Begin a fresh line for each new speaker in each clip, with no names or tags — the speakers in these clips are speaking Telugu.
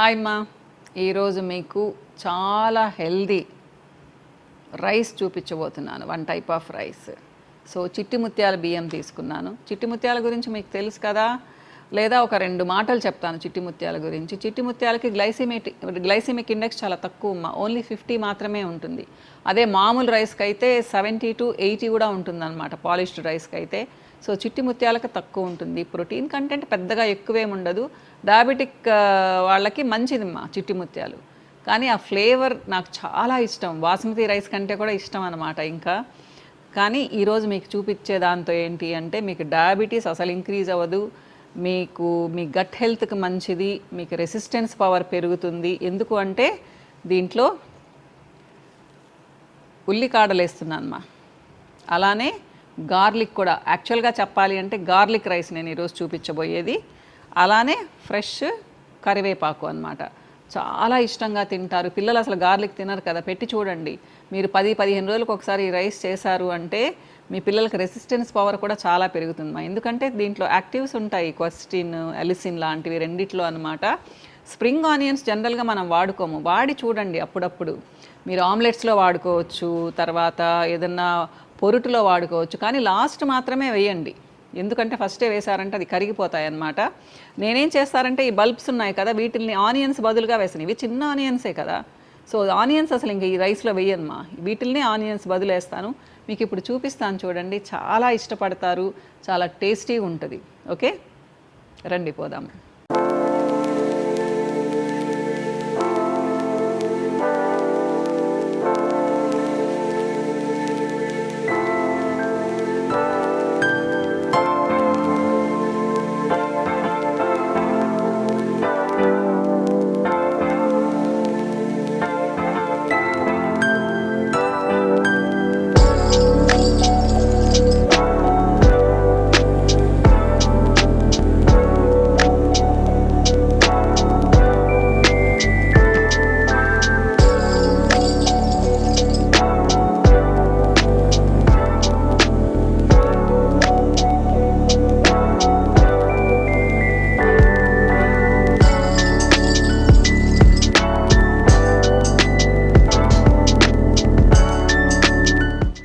హాయ్ మా ఈరోజు మీకు చాలా హెల్దీ రైస్ చూపించబోతున్నాను. One type of rice. So చిట్టి ముత్యాల బియ్యం తీసుకున్నాను. చిట్టి ముత్యాల గురించి మీకు తెలుసు కదా, లేదా ఒక రెండు మాటలు చెప్తాను చిట్టి ముత్యాల గురించి. చిట్టి ముత్యాలకి గ్లైసిమిక్ ఇండెక్స్ చాలా తక్కువ, ఓన్లీ 50 మాత్రమే ఉంటుంది. అదే మామూలు రైస్కి అయితే 70 to 80 కూడా ఉంటుందన్నమాట, పాలిష్డ్ రైస్కి అయితే. సో చిట్టి ముత్యాలకు తక్కువ ఉంటుంది. ప్రోటీన్ కంటెంట్ పెద్దగా ఎక్కువేమి ఉండదు. డయాబెటిక్ వాళ్ళకి మంచిది మా చిట్టి ముత్యాలు. కానీ ఆ ఫ్లేవర్ నాకు చాలా ఇష్టం, బాస్మతి రైస్ కంటే కూడా ఇష్టం అన్నమాట. ఇంకా కానీ ఈరోజు మీకు చూపించే దాంతో ఏంటి అంటే, మీకు డయాబెటీస్ అసలు ఇంక్రీజ్ అవ్వదు, మీకు మీ గట్ హెల్త్కి మంచిది, మీకు రెసిస్టెన్స్ పవర్ పెరుగుతుంది. ఎందుకు అంటే దీంట్లో ఉల్లికాడలు వేస్తున్నాను మా, అలానే గార్లిక్ కూడా. యాక్చువల్గా చెప్పాలి అంటే గార్లిక్ రైస్ నేను ఈరోజు చూపించబోయేది. అలానే ఫ్రెష్ కరివేపాకు అన్నమాట. చాలా ఇష్టంగా తింటారు పిల్లలు. అసలు గార్లిక్ తినరు కదా, పెట్టి చూడండి. మీరు 10-15 రోజులకు ఒకసారి ఈ రైస్ చేశారు అంటే మీ పిల్లలకి రెసిస్టెన్స్ పవర్ కూడా చాలా పెరుగుతుంది. ఎందుకంటే దీంట్లో యాక్టివ్స్ ఉంటాయి, క్వెస్టిన్, ఎలిసిన్ లాంటివి రెండిట్లో అనమాట. స్ప్రింగ్ ఆనియన్స్ జనరల్గా మనం వాడుకోము, వాడి చూడండి అప్పుడప్పుడు. మీరు ఆమ్లెట్స్లో వాడుకోవచ్చు, తర్వాత ఏదన్నా పొరుటులో వాడుకోవచ్చు, కానీ లాస్ట్ మాత్రమే వేయండి. ఎందుకంటే ఫస్టే వేసారంటే అది కరిగిపోతాయి అన్నమాట. నేనేం చేస్తారంటే ఈ బల్బ్స్ ఉన్నాయి కదా, వీటిని ఆనియన్స్ బదులుగా వేసాను. ఇవి చిన్న ఆనియన్సే కదా, సో ఆనియన్స్ అసలు ఇంకా ఈ రైస్లో వేయను, వీటిల్ని ఆనియన్స్ బదులు వేస్తాను. మీకు ఇప్పుడు చూపిస్తాను చూడండి, చాలా ఇష్టపడతారు, చాలా టేస్టీగా ఉంటుంది. ఓకే రండి పోదాం.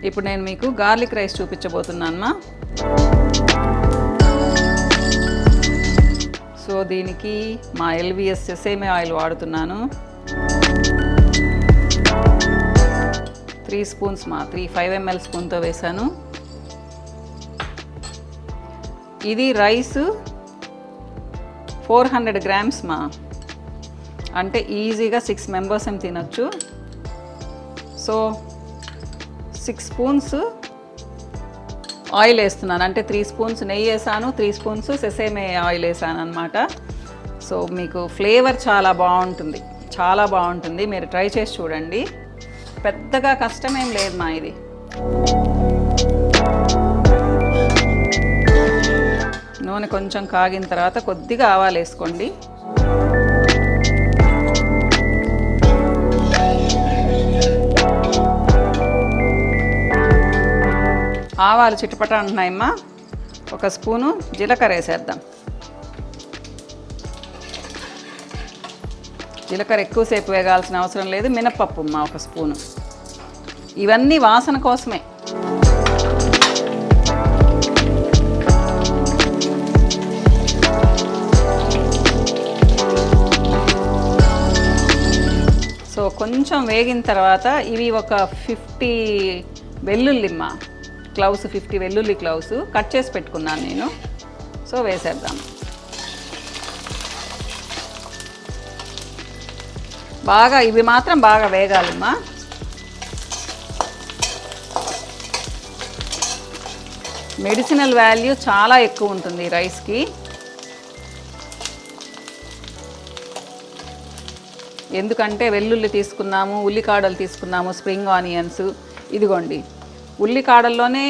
ఇప్పుడు నేను మీకు గార్లిక్ రైస్ చూపించబోతున్నానమ్మా. సో దీనికి మా LVS సెసేమే ఆయిల్ వాడుతున్నాను. 3 స్పూన్స్ మా 5 ml స్పూన్తో వేసాను. ఇది రైస్ 400 grams మా, అంటే ఈజీగా 6 మెంబర్స్ ఏం తినొచ్చు. సో 6 స్పూన్స్ ఆయిల్ వేస్తున్నాను, అంటే 3 స్పూన్స్ నెయ్యి వేసాను, 3 స్పూన్స్ సెసేమే ఆయిల్ వేసాను అనమాట. సో మీకు ఫ్లేవర్ చాలా బాగుంటుంది, చాలా బాగుంటుంది. మీరు ట్రై చేసి చూడండి. పెద్దగా కష్టమేం లేదు మా ఇది. నూనె కొంచెం కాగిన తర్వాత కొద్దిగా ఆవాలు వేసుకోండి. ఆవాలు చిటపట అంటున్నాయమ్మా. 1 స్పూను జీలకర్ర వేసేద్దాం. జీలకర్ర ఎక్కువసేపు వేగాల్సిన అవసరం లేదు. మినప్పప్పు అమ్మా 1 స్పూను. ఇవన్నీ వాసన కోసమే. సో కొంచెం వేగిన తర్వాత ఇవి ఒక 50 వెల్లుల్లిమ్మా క్లౌస్, 50 వెల్లుల్లి క్లౌస్ కట్ చేసి పెట్టుకున్నాను నేను. సో వేసేద్దాం. బాగా ఇవి మాత్రం బాగా వేగాలమ్మా. మెడిసినల్ వాల్యూ చాలా ఎక్కువ ఉంటుంది ఈ రైస్కి. ఎందుకంటే వెల్లుల్లి తీసుకున్నాము, ఉల్లికాడలు తీసుకున్నాము, స్ప్రింగ్ ఆనియన్స్. ఇదిగోండి ఉల్లికాడల్లోనే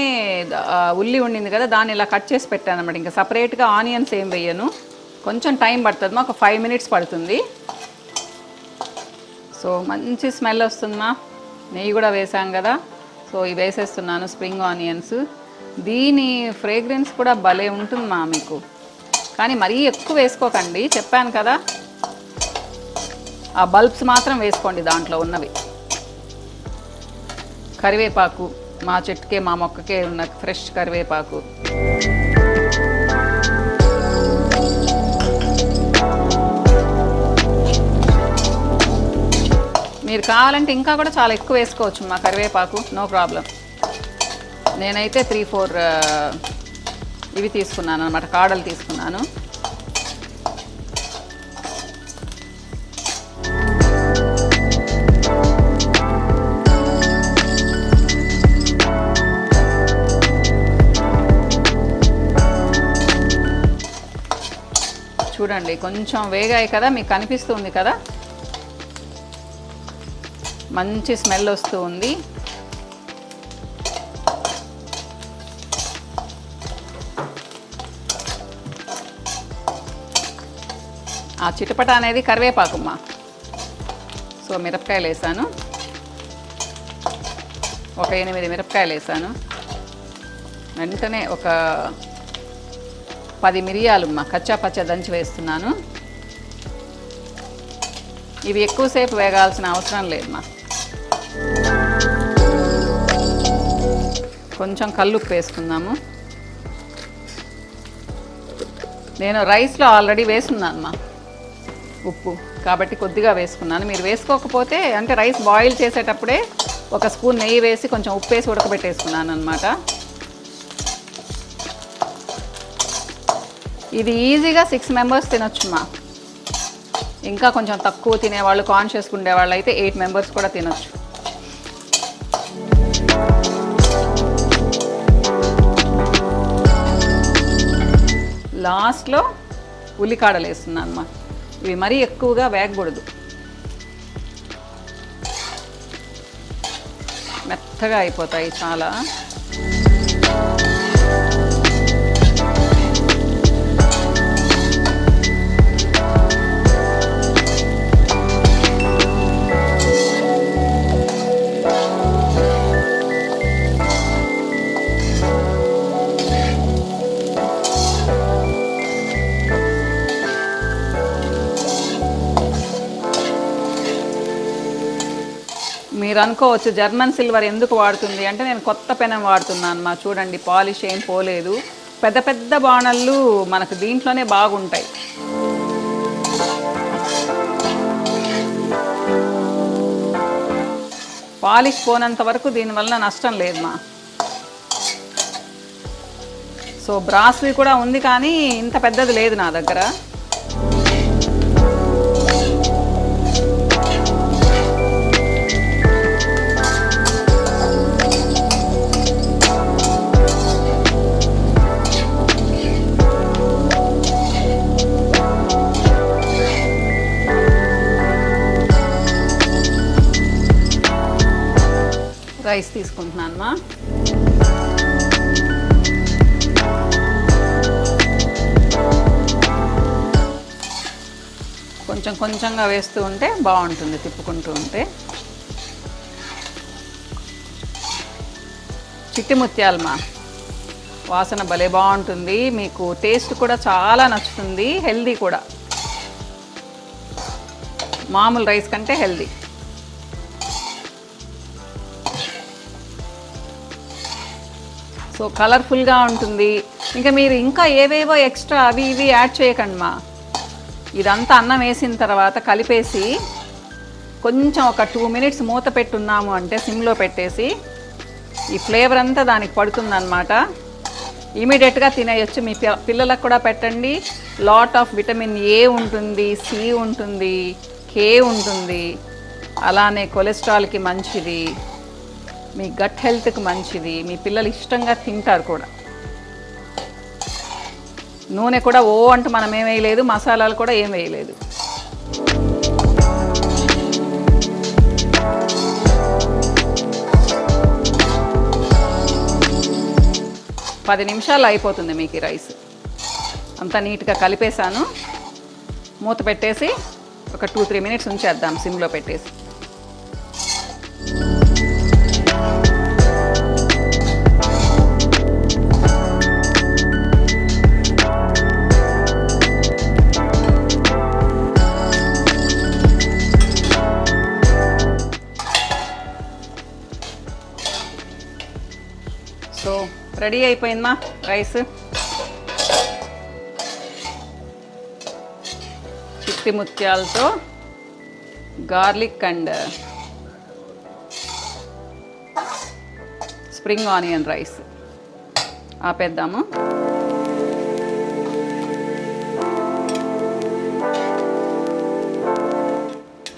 ఉల్లి ఉండింది కదా, దాన్ని ఇలా కట్ చేసి పెట్టాను అన్నమాట. ఇంకా సపరేట్గా ఆనియన్స్ ఏం వేయను. కొంచెం టైం పడుతుంది మా, ఒక 5 minutes పడుతుంది. సో మంచి స్మెల్ వస్తుందమ్మా. నెయ్యి కూడా వేసాం కదా, సో ఇవి వేసేస్తున్నాను స్ప్రింగ్ ఆనియన్స్. దీని ఫ్రేగ్రెన్స్ కూడా భలే ఉంటుందమ్మా మీకు. కానీ మరీ ఎక్కువ వేసుకోకండి, చెప్పాను కదా. ఆ బల్బ్స్ మాత్రం వేసుకోండి దాంట్లో ఉన్నవి. కరివేపాకు, మా చెట్టుకే మా మొక్కకే ఉన్న ఫ్రెష్ కరివేపాకు. మీరు కావాలంటే ఇంకా కూడా చాలా ఎక్కువ వేసుకోవచ్చు మా కరివేపాకు, నో ప్రాబ్లం. నేనైతే 3-4 ఇవి తీసుకున్నాను అన్నమాట, కాడలు తీసుకున్నాను. చూడండి కొంచెం వేగాయి కదా, మీకు కనిపిస్తుంది కదా, మంచి స్మెల్ వస్తూ ఉంది. ఆ చిటపట అనేది కరివేపాకుమ్మా. సో మిరపకాయలు వేసాను, ఒక 8 మిరపకాయలు వేసాను. వెంటనే ఒక 10 మిరియాలుమ్మా కచ్చా పచ్చా దంచి వేస్తున్నాను. ఇవి ఎక్కువసేపు వేగాల్సిన అవసరం లేదమ్మా. కొంచెం కల్లుప్పు వేసుకుందాము. నేను రైస్లో ఆల్రెడీ వేసుకున్నానమ్మా ఉప్పు, కాబట్టి కొద్దిగా వేసుకున్నాను. మీరు వేసుకోకపోతే అంటే రైస్ బాయిల్ చేసేటప్పుడే ఒక స్పూన్ నెయ్యి వేసి కొంచెం ఉప్పు వేసి ఉడకబెట్టేసుకున్నాను అనమాట. ఇది ఈజీగా 6 మెంబర్స్ తినొచ్చుమా. ఇంకా కొంచెం తక్కువ తినేవాళ్ళు, కాన్షియస్గా ఉండేవాళ్ళు అయితే 8 మెంబర్స్ కూడా తినొచ్చు. లాస్ట్లో ఉల్లికాడలు వేస్తున్నాను అమ్మా. ఇవి మరీ ఎక్కువగా వేగకూడదు, మెత్తగా అయిపోతాయి చాలా. మీరు అనుకోవచ్చు జర్మన్ సిల్వర్ ఎందుకు వాడుతుంది అంటే, నేను కొత్త పెనం వాడుతున్నాను మా. చూడండి పాలిష్ ఏం పోలేదు. పెద్ద పెద్ద బాణళ్ళు మనకు దీంట్లోనే బాగుంటాయి. పాలిష్ పోనంత వరకు దీనివల్ల నష్టం లేదు మా. సో బ్రాస్వి కూడా ఉంది కానీ ఇంత పెద్దది లేదు నా దగ్గర. రైస్ తీసుకుంటున్నాను మా. కొంచెం కొంచెంగా వేస్తూ ఉంటే బాగుంటుంది, తిప్పుకుంటూ ఉంటే. చిట్టి ముత్యాలమా, వాసన భలే బాగుంటుంది, మీకు టేస్ట్ కూడా చాలా నచ్చుతుంది, హెల్దీ కూడా. మామూలు రైస్ కంటే హెల్దీ. సో కలర్ఫుల్గా ఉంటుంది. ఇంకా మీరు ఇంకా ఏవేవో ఎక్స్ట్రా అవి ఇవి యాడ్ చేయకండి మా. ఇదంతా అన్నం వేసిన తర్వాత కలిపేసి కొంచెం ఒక 2 మినిట్స్ మూత పెట్టున్నాము అంటే సిమ్లో పెట్టేసి ఈ ఫ్లేవర్ అంతా దానికి పడుతుందన్నమాట. ఇమీడియట్గా తినేయచ్చు. మీ పిల్లలకు కూడా పెట్టండి. లాట్ ఆఫ్ విటమిన్ ఏ ఉంటుంది, సి ఉంటుంది, కే ఉంటుంది, అలానే కొలెస్ట్రాల్కి మంచిది, మీ గట్ హెల్త్కి మంచిది, మీ పిల్లలు ఇష్టంగా తింటారు కూడా. నూనె కూడా ఓ అంటూ మనం ఏం వేయలేదు, మసాలాలు కూడా ఏం వేయలేదు. పది నిమిషాలు అయిపోతుంది మీకు ఈ రైస్. అంతా నీట్గా కలిపేసాను. మూత పెట్టేసి ఒక 2-3 మినిట్స్ ఉంచేద్దాం సిమ్లో పెట్టేసి. సో రెడీ అయిపోయిందమ్మా రైస్. చిట్టి ముత్యాలతో garlic and spring onion rice. ఆపేద్దాము.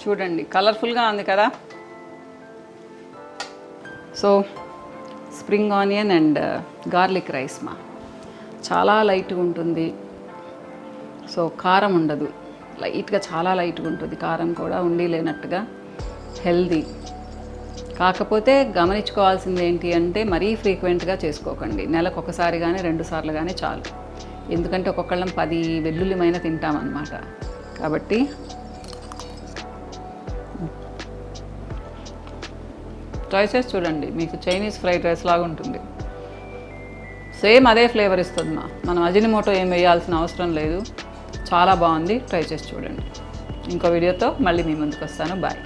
చూడండి కలర్ఫుల్గా ఉంది కదా. So spring onion and garlic rice చాలా లైట్గా ఉంటుంది. సో కారం ఉండదు, లైట్గా చాలా లైట్గా ఉంటుంది. కారం కూడా ఉండి లేనట్టుగా హెల్దీ. కాకపోతే గమనించుకోవాల్సింది ఏంటి అంటే మరీ ఫ్రీక్వెంట్గా చేసుకోకండి. నెలకు ఒకసారి కానీ 2 సార్లు కానీ చాలు. ఎందుకంటే ఒక్కొక్కళ్ళం 10 వెల్లుల్లిమైన తింటామన్నమాట. కాబట్టి ట్రై చేసి చూడండి. మీకు చైనీస్ ఫ్రైడ్ రైస్ లాగా ఉంటుంది. సేమ్ అదే ఫ్లేవర్ ఇస్తుంది. మనం అజినోమోటో ఏం వేయాల్సిన అవసరం లేదు. చాలా బాగుంది. ట్రై చేసి చూడండి. ఇంకో వీడియోతో మళ్ళీ మీ ముందుకు వస్తాను. బాయ్.